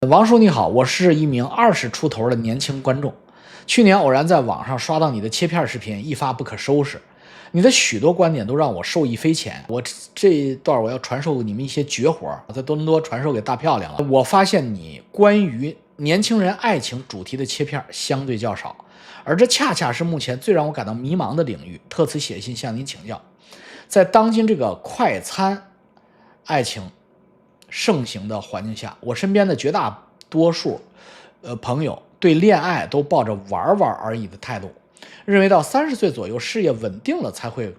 王叔你好，我是一名20出头的年轻观众。去年偶然在网上刷到你的切片视频，一发不可收拾。你的许多观点都让我受益匪浅。我这一段我要传授你们一些绝活，我在多伦多传授给大漂亮了。我发现你关于年轻人爱情主题的切片相对较少，而这恰恰是目前最让我感到迷茫的领域，特此写信向您请教。在当今这个快餐爱情盛行的环境下，我身边的绝大多数朋友对恋爱都抱着玩玩而已的态度，认为到30岁左右事业稳定了才会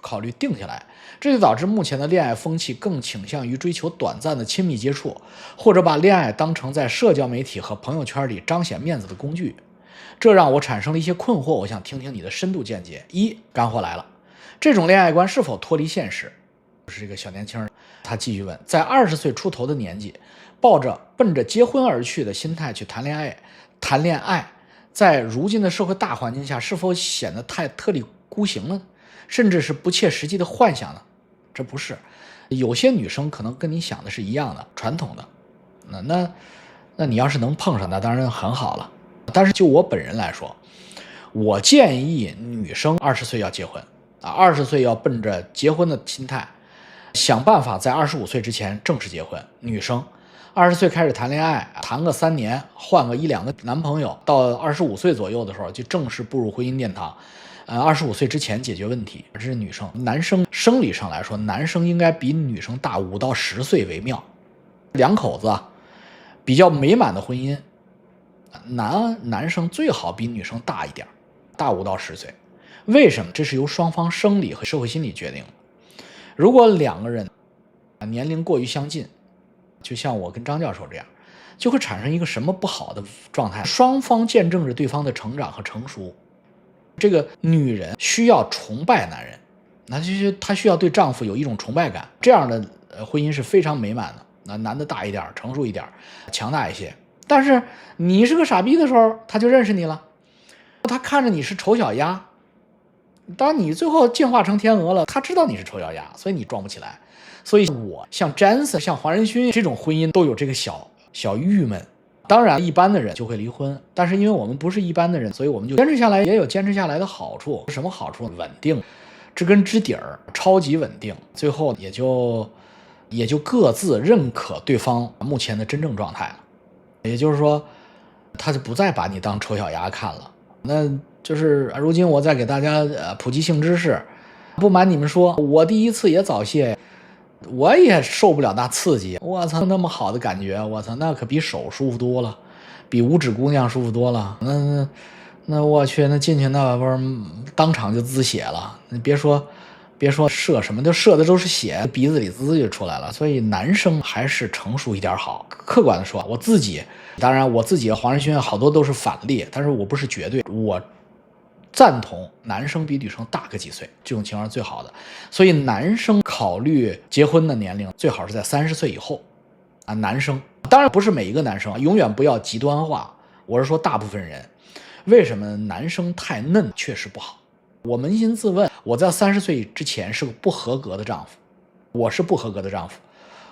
考虑定下来，这就导致目前的恋爱风气更倾向于追求短暂的亲密接触，或者把恋爱当成在社交媒体和朋友圈里彰显面子的工具。这让我产生了一些困惑，我想听听你的深度见解。一，干货来了，这种恋爱观是否脱离现实？是这个小年轻人，他继续问，在20岁出头的年纪，抱着奔着结婚而去的心态去谈恋爱，在如今的社会大环境下，是否显得太特立孤行了呢？甚至是不切实际的幻想呢？这不是，有些女生可能跟你想的是一样的，传统的。那你要是能碰上，那当然很好了。但是就我本人来说，我建议女生20岁要结婚，20岁要奔着结婚的心态，想办法在25岁之前正式结婚。女生20岁开始谈恋爱，谈个3年，换个1-2个男朋友，到25岁左右的时候就正式步入婚姻殿堂。25岁之前解决问题，这是女生。男生生理上来说，男生应该比女生大5到10岁为妙。两口子比较美满的婚姻，男生最好比女生大一点，大5到10岁。为什么？这是由双方生理和社会心理决定的。如果两个人年龄过于相近，就像我跟张教授这样，就会产生一个什么不好的状态？双方见证着对方的成长和成熟。这个女人需要崇拜男人，那就是她需要对丈夫有一种崇拜感，这样的婚姻是非常美满的。那男的大一点，成熟一点，强大一些。但是你是个傻逼的时候，他就认识你了，他看着你是丑小鸭。当你最后进化成天鹅了，他知道你是丑小鸭，所以你装不起来。所以我像詹森、像黄仁勋这种婚姻都有这个小郁闷。当然一般的人就会离婚，但是因为我们不是一般的人，所以我们就坚持下来，也有坚持下来的好处。什么好处？稳定，知根知底儿，超级稳定。最后也就各自认可对方目前的真正状态了。也就是说，他就不再把你当丑小鸭看了。那就是如今我再给大家普及性知识。不瞒你们说，我第一次也早泄，我也受不了那刺激。我操，那么好的感觉，我操，那可比手舒服多了，比五指姑娘舒服多了。那我去，那进去那不是当场就滋血了。你别说射什么，就射的都是血，鼻子里滋就出来了。所以男生还是成熟一点好。客观的说，我自己黄仁勋好多都是反例，但是我不是绝对，我赞同男生比女生大个几岁，这种情况是最好的。所以男生考虑结婚的年龄最好是在30岁以后男生当然不是每一个男生永远不要极端化，我是说大部分人。为什么男生太嫩确实不好？我扪心自问，我在30岁之前是个不合格的丈夫，我是不合格的丈夫。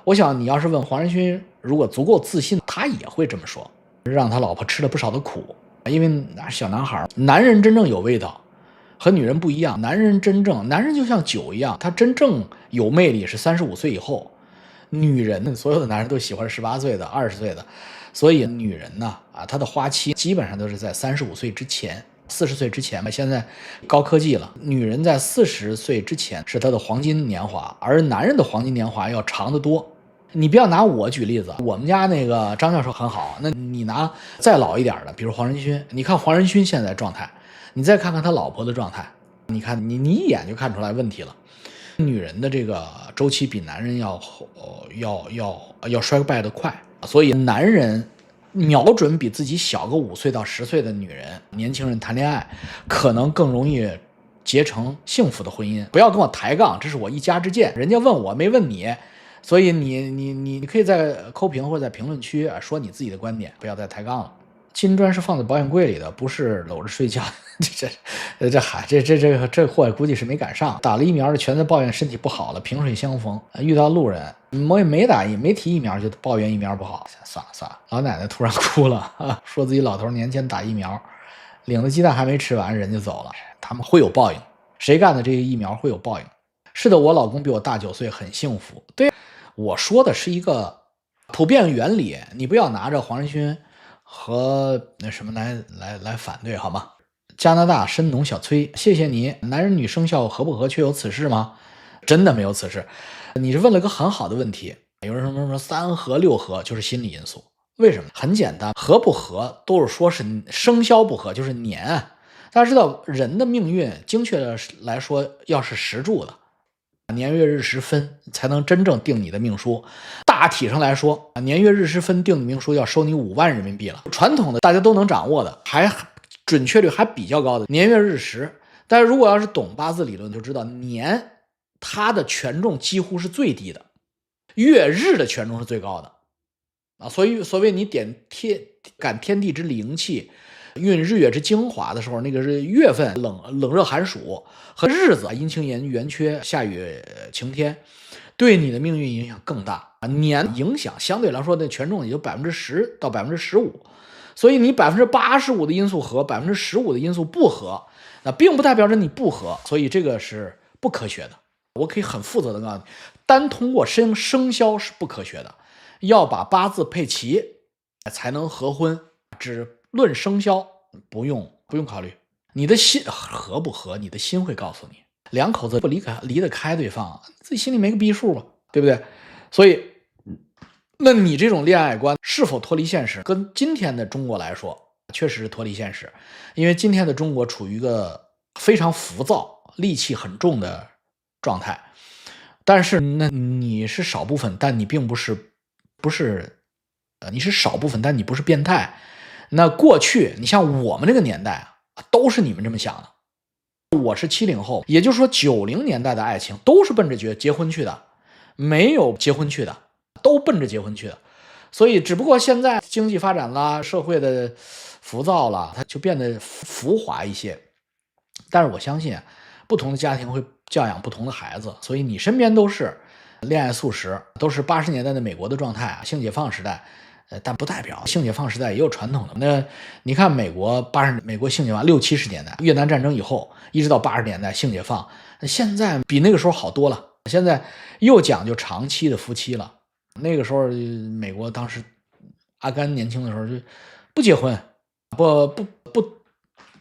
我想你要是问黄仁勋，如果足够自信，他也会这么说，让他老婆吃了不少的苦。因为小男孩，男人真正有味道，和女人不一样。男人就像酒一样，他真正有魅力是35岁以后。女人，所有的男人都喜欢18岁的、20岁的，所以女人呢，她的花期基本上都是在35岁之前、40岁之前吧。现在高科技了，女人在40岁之前是她的黄金年华，而男人的黄金年华要长得多。你不要拿我举例子，我们家那个张教授很好，那你拿再老一点的，比如黄仁勋，你看黄仁勋现在状态，你再看看他老婆的状态，你看你一眼就看出来问题了。女人的这个周期比男人要衰败的快，所以男人瞄准比自己小个5岁到10岁的女人，年轻人谈恋爱可能更容易结成幸福的婚姻。不要跟我抬杠，这是我一家之见，人家问我没问你，所以你可以在扣评或者在评论区说你自己的观点，不要再抬杠了。金砖是放在保险柜里的，不是搂着睡觉。这货估计是没赶上。打了疫苗的全在抱怨身体不好了，萍水相逢，遇到路人我也没提疫苗就抱怨疫苗不好，算了。老奶奶突然哭了，说自己老头年前打疫苗，领子鸡蛋还没吃完人就走了。他们会有报应，谁干的这个疫苗会有报应。是的，我老公比我大9岁，很幸福。对，我说的是一个普遍原理，你不要拿着黄仁勋和那什么来反对好吗？加拿大深农小崔，谢谢你。男人女生肖合不合确有此事吗？真的没有此事。你是问了个很好的问题。有人说3合6合就是心理因素，为什么？很简单，合不合都是说是生肖不合，就是年。大家知道人的命运精确的来说要是时柱的，年月日时分才能真正定你的命书。大体上来说，年月日时分定的命书要收你5万人民币了。传统的大家都能掌握的，还准确率还比较高的年月日时。但是如果要是懂八字理论就知道，年它的权重几乎是最低的，月日的权重是最高的啊。所以所谓你感天地之灵气，运日月之精华的时候，那个是月份冷热寒暑和日子阴晴圆缺下雨晴天，对你的命运影响更大。年影响相对来说的权重也就10%到15%，所以你85%的因素合，15%的因素不合，那并不代表着你不合，所以这个是不科学的。我可以很负责的告诉你，单通过生肖是不科学的，要把八字配齐才能合婚。只论生肖不用考虑，你的心合不合，你的心会告诉你。两口子不离得开对方，自己心里没个逼数吧，对不对？所以那你这种恋爱观是否脱离现实，跟今天的中国来说确实是脱离现实。因为今天的中国处于一个非常浮躁戾气很重的状态，但是那你是少部分，但你并不是你是少部分，但你不是变态。那过去你像我们这个年代都是你们这么想的。我是70后，也就是说90年代的爱情都是奔着结婚去的，没有结婚去的，都奔着结婚去的。所以只不过现在经济发展了，社会的浮躁了，它就变得浮华一些。但是我相信不同的家庭会教养不同的孩子，所以你身边都是恋爱速食，都是80年代的美国的状态，性解放时代。但不代表性解放时代也有传统的。那你看美国性解放60、70年代，越南战争以后一直到80年代性解放，现在比那个时候好多了。现在又讲究长期的夫妻了。那个时候美国当时阿甘年轻的时候就不结婚，不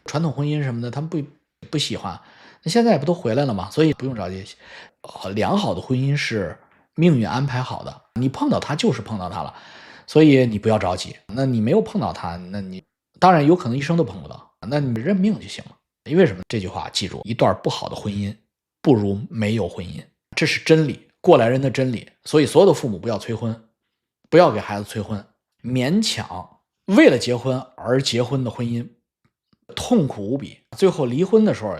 传统婚姻什么的他们不喜欢。那现在不都回来了吗？所以不用着急。良好的婚姻是命运安排好的，你碰到他就是碰到他了。所以你不要着急，那你没有碰到他，那你当然有可能一生都碰不到，那你认命就行了。因为什么？这句话记住，一段不好的婚姻不如没有婚姻，这是真理，过来人的真理。所以所有的父母不要催婚，不要给孩子催婚，勉强为了结婚而结婚的婚姻痛苦无比，最后离婚的时候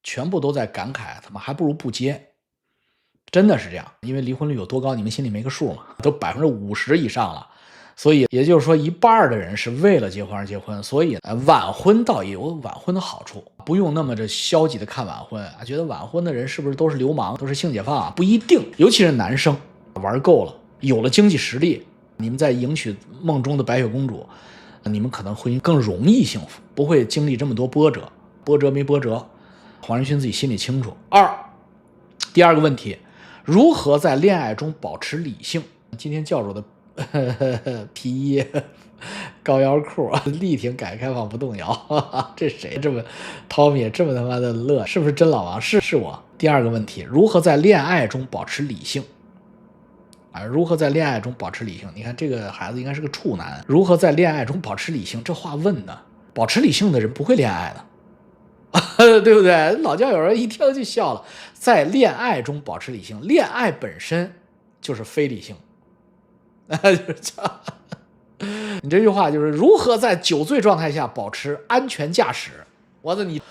全部都在感慨他们还不如不结。真的是这样，因为离婚率有多高你们心里没个数嘛，都50%以上了。所以也就是说一半的人是为了结婚而结婚，所以晚婚倒也有晚婚的好处，不用那么的消极的看晚婚觉得晚婚的人是不是都是流氓，都是性解放不一定。尤其是男生玩够了，有了经济实力，你们在迎娶梦中的白雪公主，你们可能婚姻更容易幸福，不会经历这么多波折没波折。黄仁勋自己心里清楚。第二个问题，如何在恋爱中保持理性？今天教主的皮衣高腰裤力挺改革开放不动摇这谁这么Tommy这么他妈的乐？是不是真老王？是我。第二个问题，如何在恋爱中保持理性如何在恋爱中保持理性？你看这个孩子应该是个处男，如何在恋爱中保持理性？这话问的，保持理性的人不会恋爱的对不对？老教有人一听就笑了。在恋爱中保持理性，恋爱本身就是非理性你这句话就是如何在酒醉状态下保持安全驾驶。我的你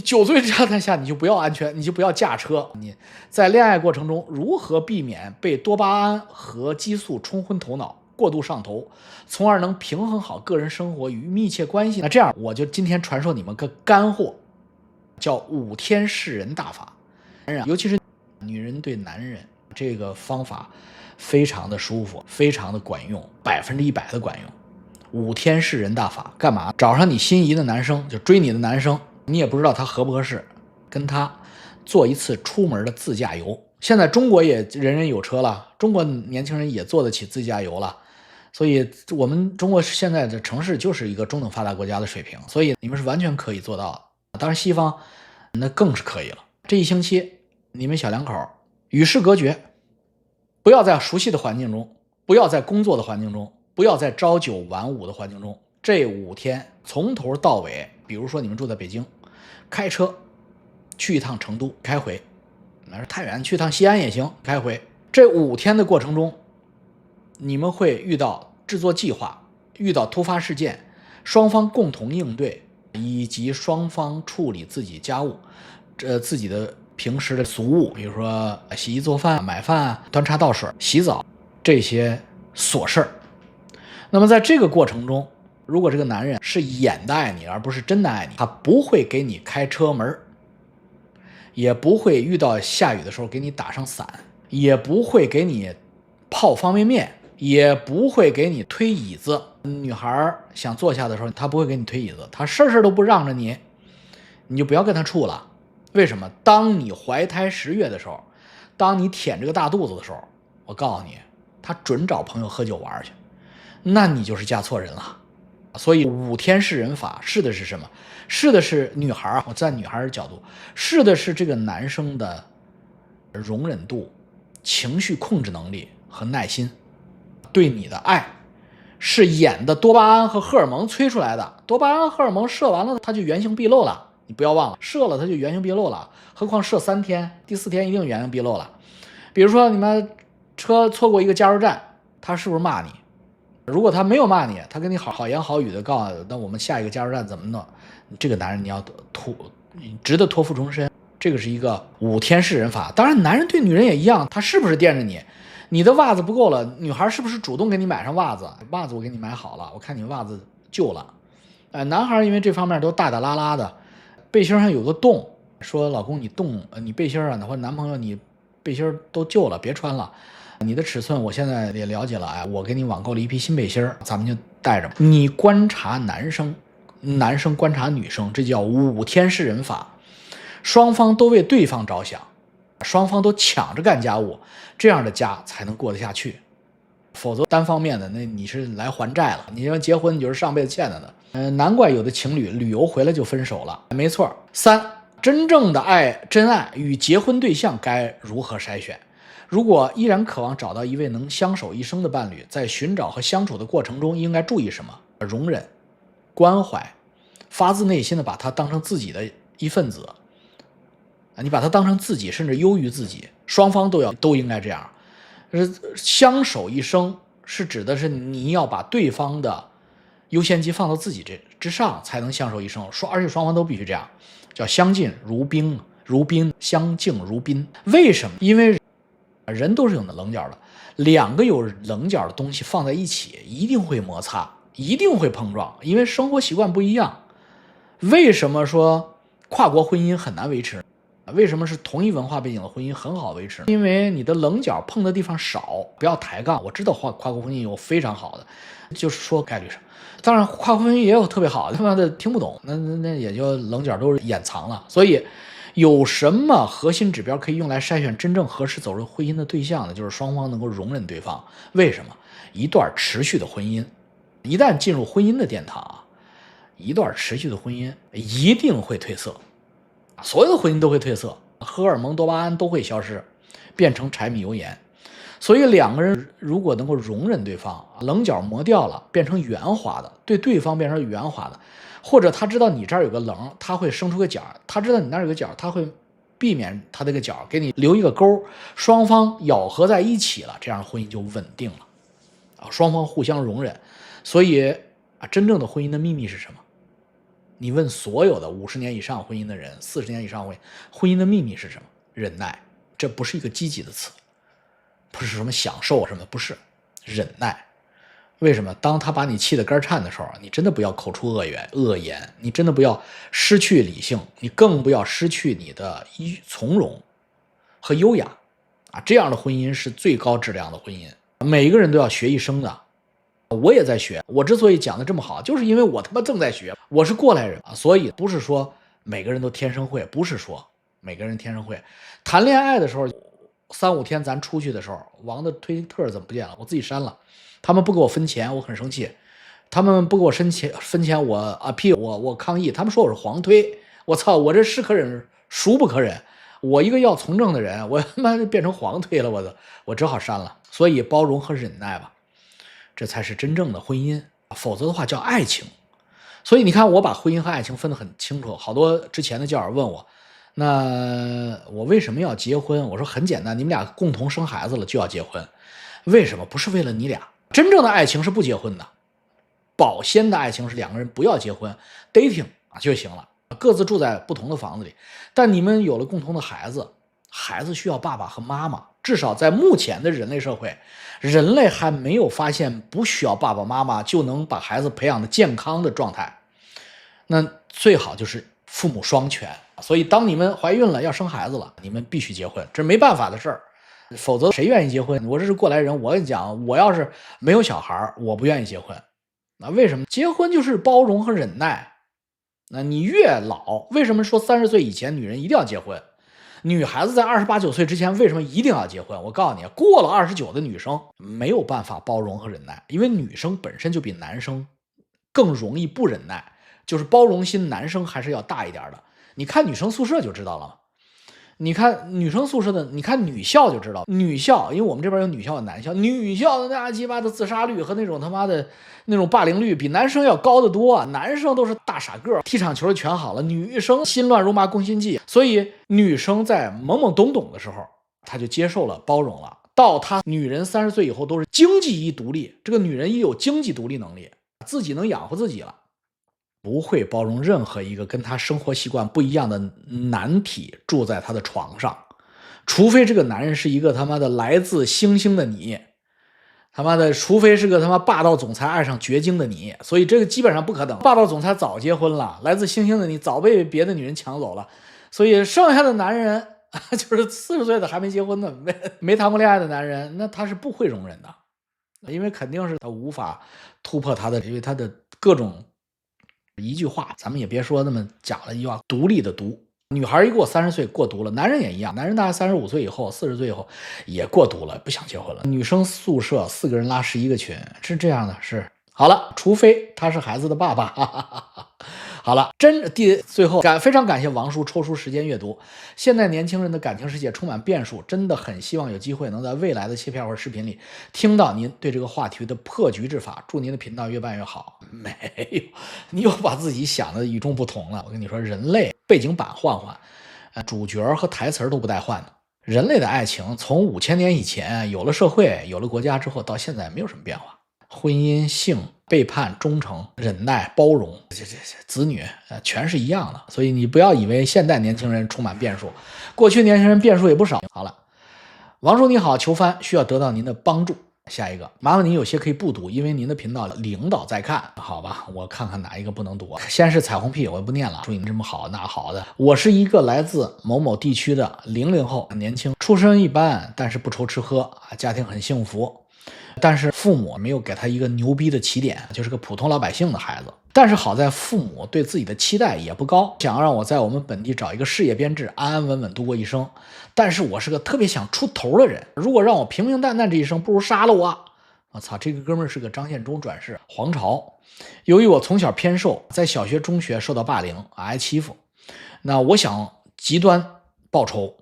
酒醉状态下你就不要安全，你就不要驾车。你在恋爱过程中如何避免被多巴胺和激素冲昏头脑，过度上头，从而能平衡好个人生活与密切关系。那这样，我就今天传授你们个干货，叫5天释人大法。尤其是女人对男人，这个方法非常的舒服，非常的管用，100%的管用。5天释人大法干嘛？找上你心仪的男生，就追你的男生，你也不知道他合不合适，跟他做一次出门的自驾游。现在中国也人人有车了，中国年轻人也做得起自驾游了，所以我们中国现在的城市就是一个中等发达国家的水平，所以你们是完全可以做到的。当然西方那更是可以了。这1星期你们小两口与世隔绝，不要在熟悉的环境中，不要在工作的环境中，不要在朝九晚五的环境中，这5天从头到尾，比如说你们住在北京，开车去一趟成都开回，太远去趟西安也行，开回。这5天的过程中，你们会遇到制作计划，遇到突发事件，双方共同应对，以及双方处理自己家务，自己的平时的俗务，比如说洗衣做饭、买饭、端茶倒水、洗澡这些琐事儿。那么在这个过程中，如果这个男人是演的爱你，而不是真的爱你，他不会给你开车门，也不会遇到下雨的时候给你打上伞，也不会给你泡方便面，也不会给你推椅子。女孩想坐下的时候，他不会给你推椅子，他事事都不让着你，你就不要跟他处了。为什么？当你怀胎10月的时候，当你舔这个大肚子的时候，我告诉你，他准找朋友喝酒玩去，那你就是嫁错人了。所以5天释人法试的是什么？试的是女孩，我站女孩的角度，试的是这个男生的容忍度、情绪控制能力和耐心。对你的爱是演的多巴胺和荷尔蒙催出来的，多巴胺荷尔蒙射完了，它就原形毕露了。你不要忘了，射了它就原形毕露了，何况射3天，第4天一定原形毕露了。比如说你们车错过一个加油站，他是不是骂你？如果他没有骂你，他跟你好言好语的告诉，那我们下一个加油站怎么弄？这个男人你要值得托付终身。这个是一个5天释人法。当然男人对女人也一样，他是不是惦着你？你的袜子不够了，女孩是不是主动给你买上袜子？袜子我给你买好了，我看你袜子旧了。男孩因为这方面都大大拉拉的，背心上有个洞，说老公你洞，你背心啊，或者男朋友你背心都旧了，别穿了。你的尺寸我现在也了解了，我给你网购了一批新背心，咱们就带着。你观察男生，男生观察女生，这叫5天释人法。双方都为对方着想，双方都抢着干家务，这样的家才能过得下去。否则单方面的，那你是来还债了。你要结婚，你就是上辈子欠的。难怪有的情侣旅游回来就分手了。没错。3，真正的真爱与结婚对象该如何筛选？如果依然渴望找到一位能相守一生的伴侣，在寻找和相处的过程中应该注意什么？容忍、关怀，发自内心的把他当成自己的一份子。你把他当成自己，甚至优于自己，双方都应该这样。相守一生是指的是你要把对方的优先级放到自己之上，才能相守一生。而且双方都必须这样，叫相敬如宾，相敬如宾。为什么？因为人都是有棱角的，两个有棱角的东西放在一起，一定会摩擦，一定会碰撞，因为生活习惯不一样。为什么说跨国婚姻很难维持？为什么是同一文化背景的婚姻很好维持？因为你的棱角碰的地方少，不要抬杠。我知道跨国婚姻有非常好的，就是说概率上。当然跨国婚姻也有特别好的，他妈的听不懂，那也就棱角都是掩藏了。所以有什么核心指标可以用来筛选真正合适走入婚姻的对象呢？就是双方能够容忍对方。为什么？一段持续的婚姻，一旦进入婚姻的殿堂，一段持续的婚姻一定会褪色。所有的婚姻都会褪色，荷尔蒙多巴胺都会消失，变成柴米油盐。所以两个人如果能够容忍对方，棱角磨掉了，变成圆滑的，对对方变成圆滑的，或者他知道你这儿有个棱，他会生出个角；他知道你那儿有个角，他会避免他这个角，给你留一个沟，双方咬合在一起了，这样的婚姻就稳定了。双方互相容忍。所以真正的婚姻的秘密是什么？你问所有的50年以上婚姻的人，40年以上婚姻的秘密是什么？忍耐。这不是一个积极的词，不是什么享受什么，不是，忍耐。为什么？当他把你气得肝颤的时候，你真的不要口出恶言，你真的不要失去理性，你更不要失去你的从容和优雅啊！这样的婚姻是最高质量的婚姻，每一个人都要学一生的。我也在学，我之所以讲的这么好，就是因为我他妈正在学，我是过来人啊，所以不是说每个人都天生会，不是说每个人天生会。谈恋爱的时候，3、5天咱出去的时候，王的推特怎么不见了？我自己删了。他们不给我分钱，我很生气。他们不给我分钱，我抗议。他们说我是黄推，我操，我这是可忍，孰不可忍？我一个要从政的人，我他妈就变成黄推了，我只好删了。所以包容和忍耐吧，这才是真正的婚姻，否则的话叫爱情。所以你看，我把婚姻和爱情分得很清楚。好多之前的教友问我，那我为什么要结婚？我说很简单，你们俩共同生孩子了就要结婚。为什么？不是为了你俩。真正的爱情是不结婚的，保鲜的爱情是2个人不要结婚 dating 就行了，各自住在不同的房子里，但你们有了共同的孩子，孩子需要爸爸和妈妈。至少在目前的人类社会，人类还没有发现不需要爸爸妈妈就能把孩子培养的健康的状态，那最好就是父母双全。所以当你们怀孕了要生孩子了，你们必须结婚，这是没办法的事儿。否则谁愿意结婚？我这是过来人，我跟你讲，我要是没有小孩，我不愿意结婚。那为什么？结婚就是包容和忍耐。那你越老，为什么说30岁以前女人一定要结婚？女孩子在28、9岁之前为什么一定要结婚？我告诉你，过了29的女生没有办法包容和忍耐，因为女生本身就比男生更容易不忍耐，就是包容心男生还是要大一点的。你看女生宿舍就知道了。你看女生宿舍的，你看女校就知道，女校，因为我们这边有女校有男校，女校的那鸡巴的自杀率和那种他妈的那种霸凌率比男生要高得多啊！男生都是大傻个，踢场球全好了，女生心乱如麻宫心计，所以女生在懵懵懂懂的时候，她就接受了包容了。到她女人30岁以后都是经济一独立，这个女人一有经济独立能力，自己能养活自己了。不会包容任何一个跟他生活习惯不一样的男体住在他的床上，除非这个男人是一个他妈的来自星星的你，他妈的，除非是个他妈霸道总裁爱上绝经的你，所以这个基本上不可能。霸道总裁早结婚了，来自星星的你早被别的女人抢走了，所以剩下的男人就是40岁的还没结婚的，没谈过恋爱的男人，那他是不会容忍的，因为肯定是他无法突破他的，因为他的各种。一句话，咱们也别说那么假了，一句话，独立的独。女孩一过30岁过独了，男人也一样，男人大概35岁以后、40岁以后也过独了，不想结婚了。女生宿舍4个人拉11个群，是这样的，是好了，除非他是孩子的爸爸。哈哈哈哈。好了，最后非常感谢王叔抽出时间阅读。现在年轻人的感情世界充满变数，真的很希望有机会能在未来的切片或视频里听到您对这个话题的破局之法。祝您的频道越办越好。没有，你又把自己想的与众不同了。我跟你说，人类背景板换换，主角和台词都不带换的。人类的爱情从5000年以前有了社会、有了国家之后，到现在没有什么变化。婚姻、性、背叛、忠诚、忍耐、包容，这子女全是一样的。所以你不要以为现代年轻人充满变数，过去年轻人变数也不少。好了，王叔你好，求番需要得到您的帮助。下一个，麻烦您有些可以不读，因为您的频道领导在看，好吧？我看看哪一个不能读。先是彩虹屁，我不念了。祝你这么好那好的。我是一个来自某某地区的00后，年轻，出身一般，但是不愁吃喝，家庭很幸福。但是父母没有给他一个牛逼的起点，就是个普通老百姓的孩子。但是好在父母对自己的期待也不高，想让我在我们本地找一个事业编制，安安稳稳度过一生。但是我是个特别想出头的人，如果让我平平淡淡这一生，不如杀了我。我操，这个哥们儿是个张献忠转世，黄巢。由于我从小偏瘦，在小学、中学受到霸凌，挨欺负，那我想极端报仇，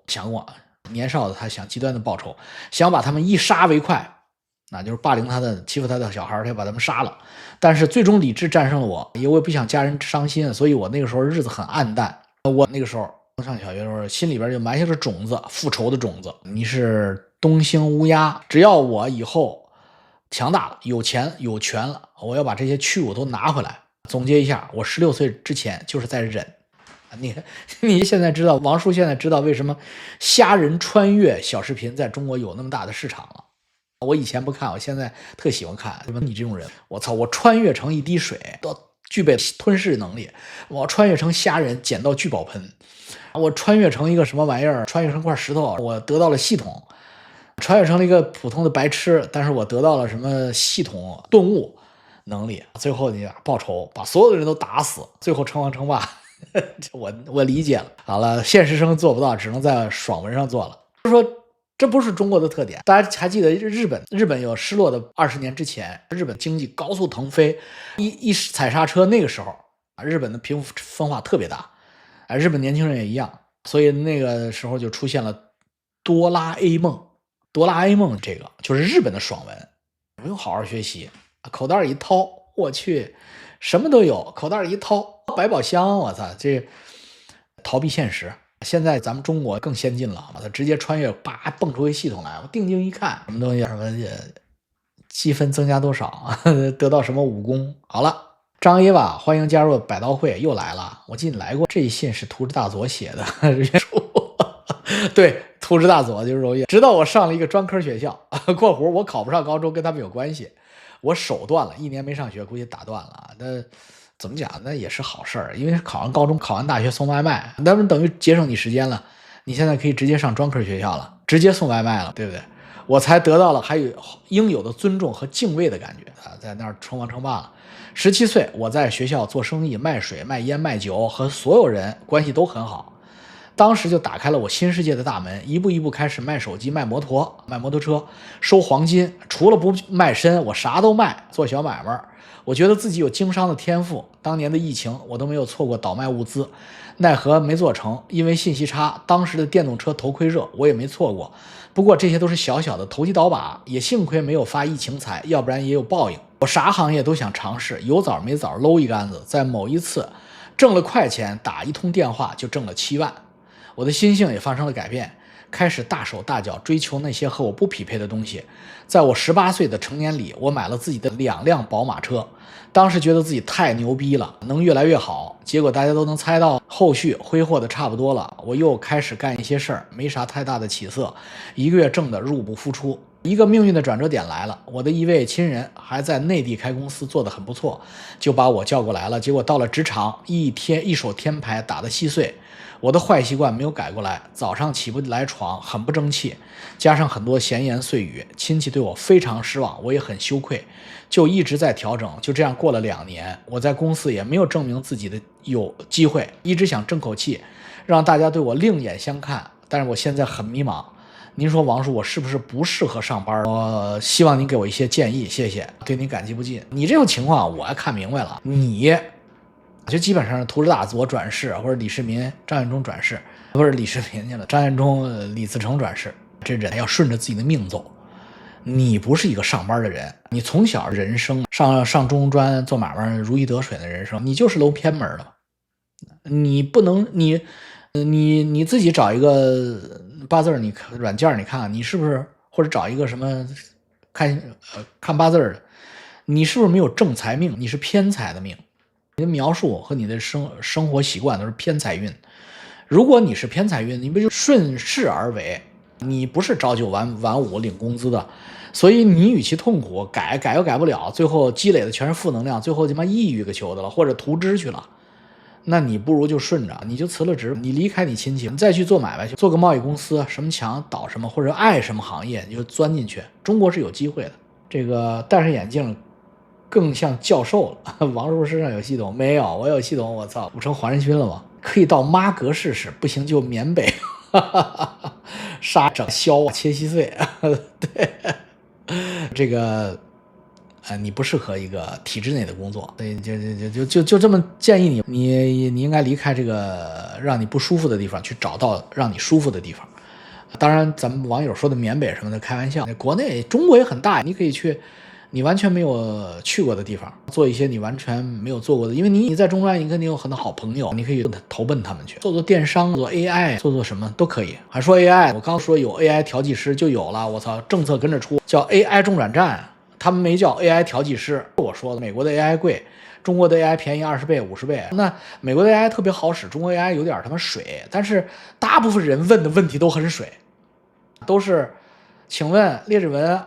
年少的他想极端的报仇，想把他们一杀为快。那就是霸凌他的、欺负他的小孩，他就把他们杀了。但是最终理智战胜了我，因为我不想家人伤心，所以我那个时候日子很暗淡。我那个时候上小学的时候，心里边就埋下了种子，复仇的种子。你是东兴乌鸦，只要我以后强大了、有钱有权了，我要把这些屈辱都拿回来。总结一下，我16岁之前就是在忍。你现在知道，王叔现在知道为什么虾仁穿越小视频在中国有那么大的市场了。我以前不看，我现在特喜欢看。你这种人，我操！我穿越成一滴水，都具备吞噬能力；我穿越成虾仁，捡到聚宝盆；我穿越成一个什么玩意儿，穿越成块石头，我得到了系统；穿越成了一个普通的白痴，但是我得到了什么系统顿悟能力。最后你报仇，把所有的人都打死，最后称王称霸。我理解了。好了，现实生做不到，只能在爽文上做了。就是说，这不是中国的特点。大家还记得日本有失落的20年之前，日本经济高速腾飞，一踩刹车，那个时候日本的贫富分化特别大，日本年轻人也一样，所以那个时候就出现了哆啦 A 梦。哆啦 A 梦这个就是日本的爽文，不用好好学习，口袋一掏，我去，什么都有，口袋一掏，百宝箱，我操，这逃避现实。现在咱们中国更先进了，它直接穿越，叭蹦出个系统来，我定睛一看，什么东西，什么积分增加多少，得到什么武功。好了，张一瓦欢迎加入百刀会，又来了。我记得你来过，这一信是图之大佐写的，对，图之大佐就是揉业。直到我上了一个专科学校（括弧我考不上高中跟他们有关系），我手断了，1年没上学，估计打断了。那怎么讲？那也是好事儿，因为考上高中、考完大学送外卖，那不等于节省你时间了？你现在可以直接上专科学校了，直接送外卖了，对不对？我才得到了还有应有的尊重和敬畏的感觉啊，在那儿称王称霸了。17岁，我在学校做生意，卖水、卖烟、卖酒，和所有人关系都很好。当时就打开了我新世界的大门，一步一步开始卖手机、卖摩托车、收黄金。除了不卖身，我啥都卖，做小买卖。我觉得自己有经商的天赋，当年的疫情我都没有错过倒卖物资，奈何没做成，因为信息差。当时的电动车头盔热我也没错过，不过这些都是小小的投机倒把，也幸亏没有发疫情财，要不然也有报应。我啥行业都想尝试，有枣没枣搂一竿子。在某一次挣了快钱，打一通电话就挣了7万，我的心性也发生了改变，开始大手大脚追求那些和我不匹配的东西。在我18岁的成年礼，我买了自己的2辆宝马车，当时觉得自己太牛逼了，能越来越好。结果大家都能猜到后续挥霍的差不多了，我又开始干一些事儿，没啥太大的起色，一个月挣的入不敷出。一个命运的转折点来了，我的一位亲人还在内地开公司，做得很不错，就把我叫过来了。结果到了职场，一手天牌打得稀碎。我的坏习惯没有改过来，早上起不来床，很不争气，加上很多闲言碎语，亲戚对我非常失望，我也很羞愧，就一直在调整。就这样过了2年，我在公司也没有证明自己的有机会，一直想争口气，让大家对我另眼相看。但是我现在很迷茫，您说王叔，我是不适合上班？我希望您给我一些建议，谢谢，对您感激不尽。你这种情况我看明白了，你就基本上是图之大佐转世，或者李世民、张献忠转世，不是李世民去了，张献忠、李自成转世。这人要顺着自己的命走。你不是一个上班的人，你从小人生上中专做买卖如鱼得水的人生，你就是搂偏门的。你不能你自己找一个八字你软件，你看看你是不是，或者找一个什么看八字的，你是不是没有正财命？你是偏财的命。你的描述和你的生活习惯都是偏财运。如果你是偏财运，你不就顺势而为？你不是朝9晚5领工资的，所以你与其痛苦改又改不了，最后积累的全是负能量，最后他妈抑郁个球的了，或者图支去了。那你不如就顺着，你就辞了职，你离开你亲戚，你再去做买卖，去做个贸易公司，什么强倒什么，或者爱什么行业你就钻进去。中国是有机会的。这个戴上眼镜更像教授了。王叔身上有系统没有？我有系统，我操，不成黄仁勋了吗？可以到妈阁试试，不行就缅北，杀整削切稀碎。对，这个你不适合一个体制内的工作，所以就这么建议你应该离开这个让你不舒服的地方，去找到让你舒服的地方。当然，咱们网友说的缅北什么的开玩笑，国内中国也很大，你可以去你完全没有去过的地方，做一些你完全没有做过的，因为你在中专，你肯定有很多好朋友，你可以投奔他们去，做电商，做 AI， 做什么都可以。还说 AI， 我刚说有 AI 调剂师就有了，我操，政策跟着出，叫 AI 中转站，他们没叫 AI 调剂师。我说的，美国的 AI 贵，中国的 AI 便宜20倍、50倍。那美国的 AI 特别好使，中国 AI 有点他妈水，但是大部分人问的问题都很水，都是，请问列治文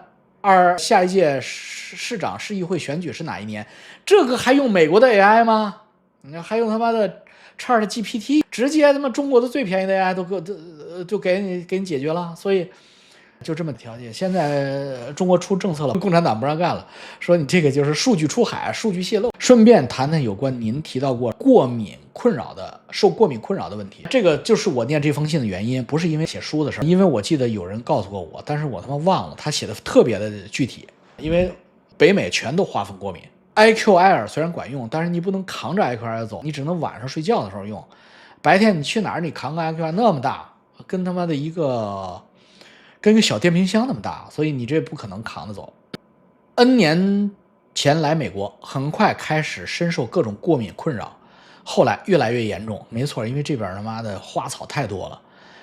下一届市长市议会选举是哪一年？这个还用美国的 AI 吗？还用他妈的 ChatGPT， 直接他妈中国的最便宜的 AI 就给你解决了。所以就这么条件。现在中国出政策了，共产党不让干了，说你这个就是数据出海，数据泄露。顺便谈谈有关您提到过受过敏困扰的问题，这个就是我念这封信的原因，不是因为写书的事，因为我记得有人告诉过我，但是我他妈忘了，他写的特别的具体。因为北美全都花粉过敏。IQ Air 虽然管用，但是你不能扛着 IQ Air 走，你只能晚上睡觉的时候用。白天你去哪儿，你扛个 IQ Air 那么大，跟他妈的跟个小电冰箱那么大，所以你这不可能扛得走。N 年前来美国，很快开始深受各种过敏困扰，后来越来越严重。没错，因为这边他妈的花草太多了，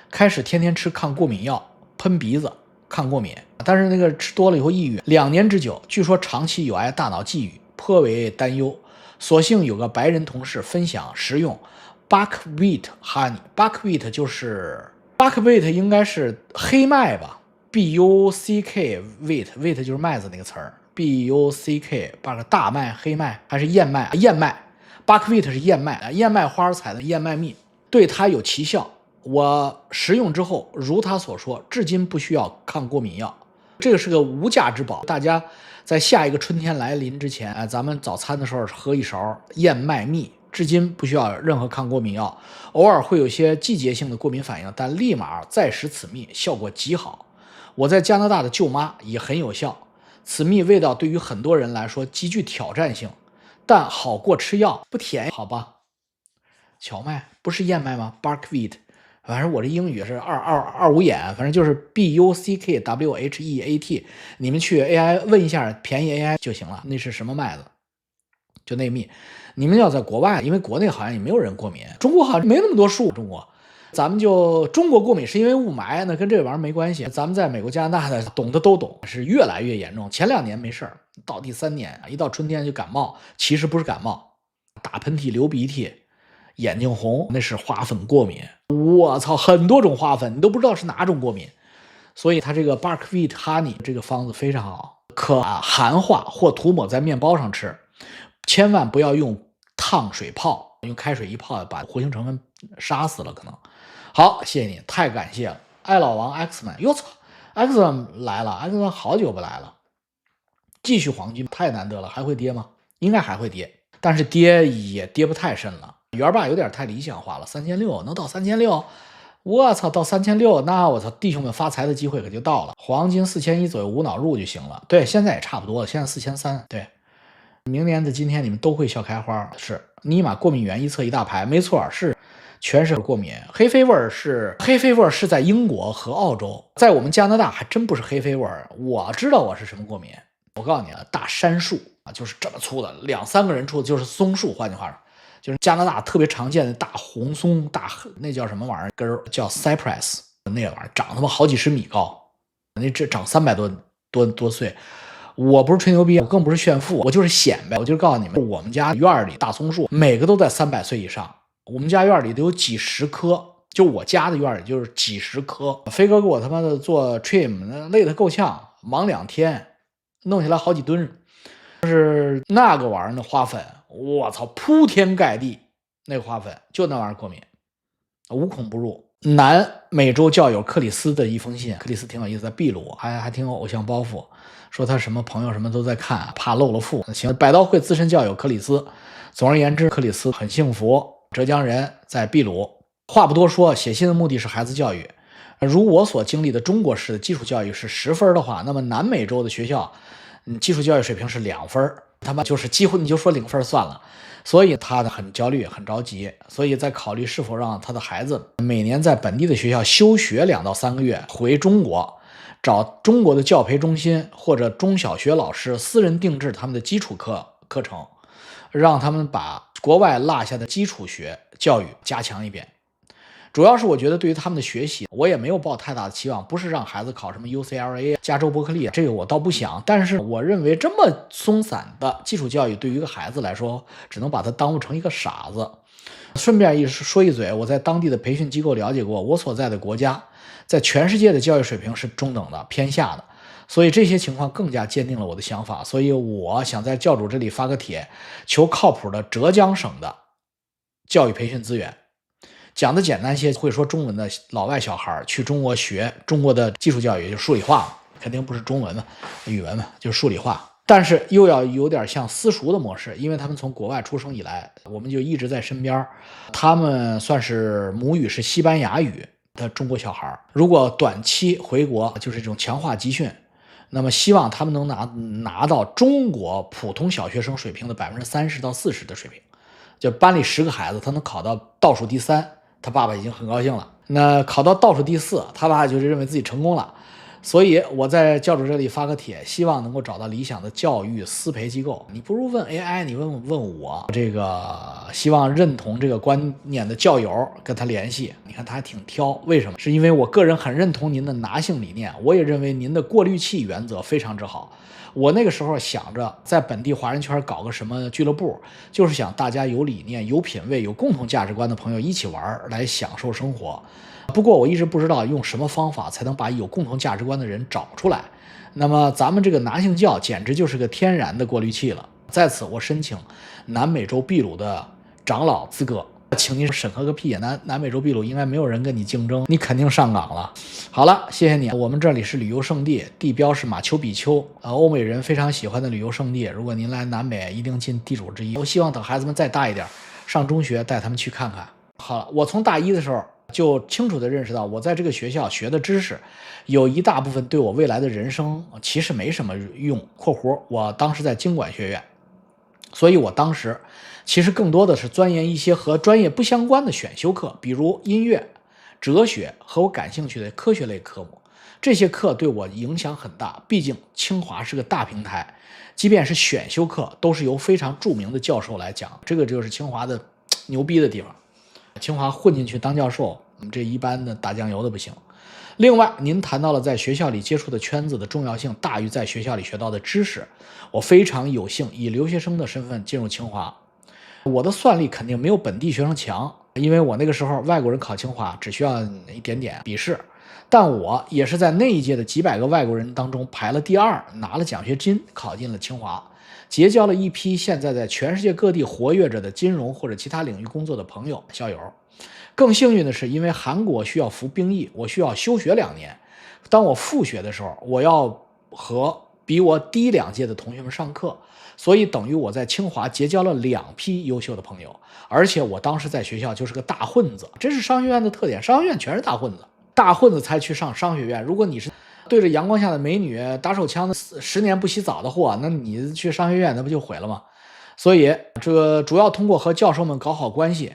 开始天天吃抗过敏药，喷鼻子抗过敏，但是那个吃多了以后抑郁，2年之久，据说长期有碍大脑记忆，颇为担忧。所幸有个白人同事分享食用 Buckwheat Honey， Buckwheat 应该是黑麦吧 ，Buck wheat 就是麦子那个词儿 ，Buck 大麦、黑麦还是燕麦？Buckwheat 是燕麦，燕麦花采的燕麦蜜，对它有奇效。我食用之后，如他所说，至今不需要抗过敏药，这个是个无价之宝。大家在下一个春天来临之前，咱们早餐的时候喝一勺燕麦蜜，至今不需要任何抗过敏药。偶尔会有些季节性的过敏反应，但立马再食此蜜，效果极好。我在加拿大的舅妈也很有效。此蜜味道对于很多人来说极具挑战性，但好过吃药，不甜，好吧？荞麦不是燕麦吗 ？Buckwheat。反正我这英语是二五眼，反正就是 Buckwheat， 你们去 AI 问一下便宜 AI 就行了，那是什么麦子？就那蜜。你们要在国外，因为国内好像也没有人过敏，中国好像没那么多树，咱们就中国过敏是因为雾霾，那跟这玩意儿没关系。咱们在美国、加拿大的懂的都懂，是越来越严重。前2年没事儿，到第3年一到春天就感冒，其实不是感冒，打喷嚏、流鼻涕。眼睛红，那是花粉过敏。我操，很多种花粉，你都不知道是哪种过敏。所以它这个 Buckwheat Honey 这个方子非常好，可含化或涂抹在面包上吃，千万不要用烫水泡，用开水一泡把活性成分杀死了可能。好，谢谢你，太感谢了。爱老王 Xman， 哟操 ，Xman 来了 ，Xman 好久不来了。继续黄金，太难得了，还会跌吗？应该还会跌，但是跌也跌不太深了。元爸有点太理想化了，3600能到3600，我操，到3600，那我操，弟兄们发财的机会可就到了。黄金4100左右无脑入就行了。对，现在也差不多了，现在4300。对，明年的今天你们都会笑开花。是尼玛过敏源一测一大排，没错，是全是过敏。黑飞味是在英国和澳洲，在我们加拿大还真不是黑飞味。我知道我是什么过敏，我告诉你啊，大杉树啊，就是这么粗的，2-3个人出的，就是松树，换句话说。就是加拿大特别常见的大红松，那叫什么玩意儿根儿，叫 cypress， 那玩意儿长他妈好几十米高，那这长300多岁。我不是吹牛逼，我更不是炫富，我就是显摆，我就是告诉你们，我们家院里大松树每个都在300岁以上，我们家院里得有几十棵，就我家的院里就是几十棵。飞哥给我他妈的做 trim， 累得够呛，忙2天，弄下来好几吨。就是那个玩意儿的花粉，我操，铺天盖地，那个花粉就那玩意儿过敏，无孔不入。南美洲教友克里斯的一封信，克里斯挺有意思，在秘鲁还挺有偶像包袱，说他什么朋友什么都在看，怕漏了富。行，百道会资深教友克里斯。总而言之，克里斯很幸福，浙江人，在秘鲁。话不多说，写信的目的是孩子教育。如我所经历的中国式的基础教育是10分的话，那么南美洲的学校基础教育水平是2分，他妈就是几乎你就说0分算了。所以他很焦虑很着急，所以在考虑是否让他的孩子每年在本地的学校休学2到3个月，回中国找中国的教培中心或者中小学老师私人定制他们的基础课程，让他们把国外落下的基础学教育加强一遍。主要是我觉得对于他们的学习，我也没有抱太大的期望，不是让孩子考什么 UCLA、加州伯克利，这个我倒不想。但是我认为这么松散的基础教育对于一个孩子来说，只能把他耽误成一个傻子。顺便说一嘴，我在当地的培训机构了解过，我所在的国家在全世界的教育水平是中等的，偏下的。所以这些情况更加坚定了我的想法，所以我想在教主这里发个帖，求靠谱的浙江省的教育培训资源。讲的简单些，会说中文的老外小孩去中国学中国的基础教育，就是数理化，肯定不是中文嘛，语文嘛，就是数理化。但是又要有点像私塾的模式，因为他们从国外出生以来，我们就一直在身边，他们算是母语是西班牙语的中国小孩，如果短期回国，就是这种强化集训，那么希望他们能拿到中国普通小学生水平的30%到40%的水平，就班里10个孩子，他能考到倒数第3，他爸爸已经很高兴了。那考到倒数第4，他爸就是认为自己成功了。所以我在教主这里发个帖，希望能够找到理想的教育私培机构。你不如问 AI， 你问我，这个希望认同这个观念的教友跟他联系。你看他还挺挑，为什么？是因为我个人很认同您的拿性理念，我也认为您的过滤器原则非常之好。我那个时候想着在本地华人圈搞个什么俱乐部，就是想大家有理念、有品位、有共同价值观的朋友一起玩，来享受生活。不过我一直不知道用什么方法才能把有共同价值观的人找出来。那么咱们这个拿性教简直就是个天然的过滤器了。在此我申请南美洲秘鲁的长老资格，请您审核个屁呀！南美洲秘鲁应该没有人跟你竞争，你肯定上岗了。好了，谢谢你。我们这里是旅游胜地，地标是马丘比丘，欧美人非常喜欢的旅游胜地。如果您来南美，一定进地主之一。我希望等孩子们再大一点，上中学带他们去看看。好了，我从大一的时候就清楚地认识到，我在这个学校学的知识有一大部分对我未来的人生其实没什么用（括弧我当时在经管学院），所以我当时其实更多的是钻研一些和专业不相关的选修课，比如音乐、哲学和我感兴趣的科学类科目。这些课对我影响很大，毕竟清华是个大平台，即便是选修课都是由非常著名的教授来讲，这个就是清华的牛逼的地方。清华混进去当教授，我们这一般的打酱油的不行。另外，您谈到了在学校里接触的圈子的重要性大于在学校里学到的知识。我非常有幸以留学生的身份进入清华，我的算力肯定没有本地学生强，因为我那个时候外国人考清华只需要一点点笔试，但我也是在那一届的几百个外国人当中排了第2，拿了奖学金考进了清华，结交了一批现在在全世界各地活跃着的金融或者其他领域工作的朋友校友。更幸运的是，因为韩国需要服兵役，我需要休学2年。当我复学的时候，我要和比我低2届的同学们上课，所以等于我在清华结交了2批优秀的朋友。而且我当时在学校就是个大混子，这是商学院的特点，商学院全是大混子，大混子才去上商学院。如果你是对着阳光下的美女打手枪的10年不洗澡的货，那你去商学院那不就毁了吗？所以这个主要通过和教授们搞好关系，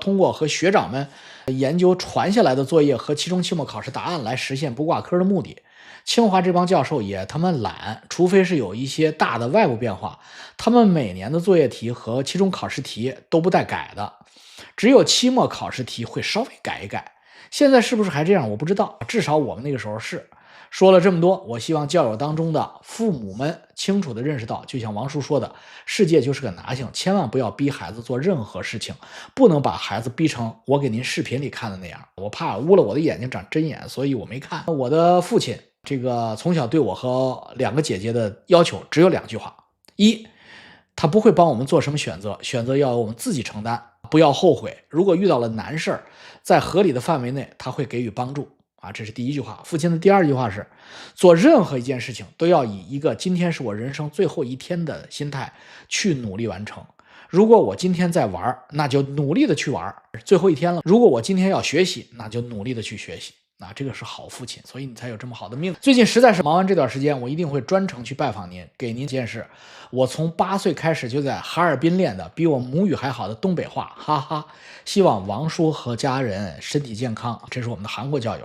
通过和学长们研究传下来的作业和期中期末考试答案来实现不挂科的目的。清华这帮教授也他妈懒，除非是有一些大的外部变化，他们每年的作业题和期中考试题都不带改的，只有期末考试题会稍微改一改。现在是不是还这样我不知道，至少我们那个时候是。说了这么多，我希望教友当中的父母们清楚地认识到，就像王叔说的，世界就是个拿性，千万不要逼孩子做任何事情，不能把孩子逼成我给您视频里看的那样。我怕污了我的眼睛长针眼，所以我没看。我的父亲这个从小对我和2个姐姐的要求只有2句话：一，他不会帮我们做什么选择，选择要由我们自己承担，不要后悔。如果遇到了难事儿，在合理的范围内，他会给予帮助。这是第1句话。父亲的第2句话是，做任何一件事情都要以一个今天是我人生最后一天的心态去努力完成。如果我今天在玩，那就努力的去玩，最后一天了。如果我今天要学习，那就努力的去学习。这个是好父亲，所以你才有这么好的命。最近实在是忙完这段时间，我一定会专程去拜访您，给您见识我从8岁开始就在哈尔滨练的比我母语还好的东北话，哈哈。希望王叔和家人身体健康，这是我们的韩国教友。